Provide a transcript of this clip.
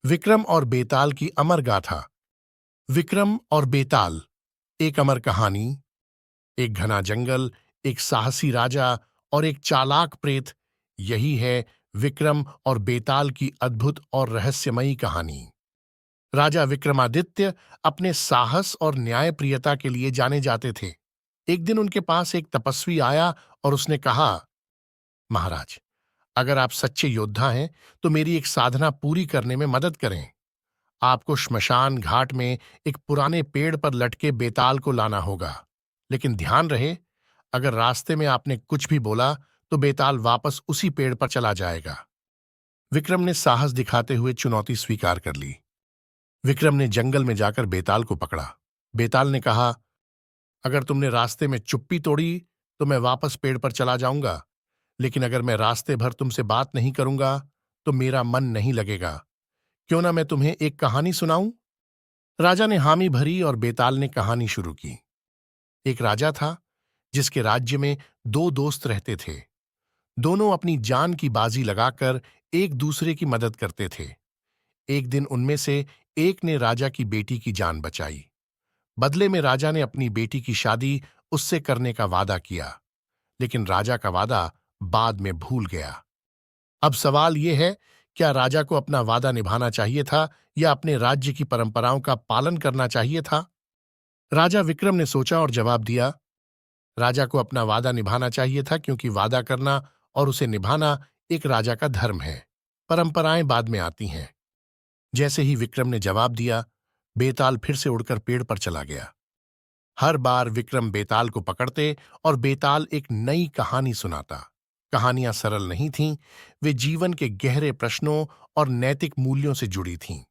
विक्रम और बेताल की अमर गाथा। विक्रम और बेताल। एक अमर कहानी। एक घना जंगल, एक साहसी राजा और एक चालाक प्रेत। यही है विक्रम और बेताल की अद्भुत और रहस्यमयी कहानी। राजा विक्रमादित्य अपने साहस और न्यायप्रियता के लिए जाने जाते थे। एक दिन उनके पास एक तपस्वी आया और उसने कहा, महाराज, अगर आप सच्चे योद्धा हैं तो मेरी एक साधना पूरी करने में मदद करें। आपको श्मशान घाट में एक पुराने पेड़ पर लटके बेताल को लाना होगा। लेकिन ध्यान रहे, अगर रास्ते में आपने कुछ भी बोला तो बेताल वापस उसी पेड़ पर चला जाएगा। विक्रम ने साहस दिखाते हुए चुनौती स्वीकार कर ली। विक्रम ने जंगल में जाकर बेताल को पकड़ा। बेताल ने कहा, अगर तुमने रास्ते में चुप्पी तोड़ी तो मैं वापस पेड़ पर चला जाऊंगा, लेकिन अगर मैं रास्ते भर तुमसे बात नहीं करूंगा तो मेरा मन नहीं लगेगा। क्यों ना मैं तुम्हें एक कहानी सुनाऊं? राजा ने हामी भरी और बेताल ने कहानी शुरू की। एक राजा था जिसके राज्य में दो दोस्त रहते थे। दोनों अपनी जान की बाजी लगाकर एक दूसरे की मदद करते थे। एक दिन उनमें से एक ने राजा की बेटी की जान बचाई। बदले में राजा ने अपनी बेटी की शादी उससे करने का वादा किया, लेकिन राजा का वादा बाद में भूल गया। अब सवाल यह है, क्या राजा को अपना वादा निभाना चाहिए था या अपने राज्य की परंपराओं का पालन करना चाहिए था? राजा विक्रम ने सोचा और जवाब दिया, राजा को अपना वादा निभाना चाहिए था, क्योंकि वादा करना और उसे निभाना एक राजा का धर्म है। परंपराएं बाद में आती हैं। जैसे ही विक्रम ने जवाब दिया, बेताल फिर से उड़कर पेड़ पर चला गया। हर बार विक्रम बेताल को पकड़ते और बेताल एक नई कहानी सुनाता। कहानियां सरल नहीं थीं, वे जीवन के गहरे प्रश्नों और नैतिक मूल्यों से जुड़ी थीं।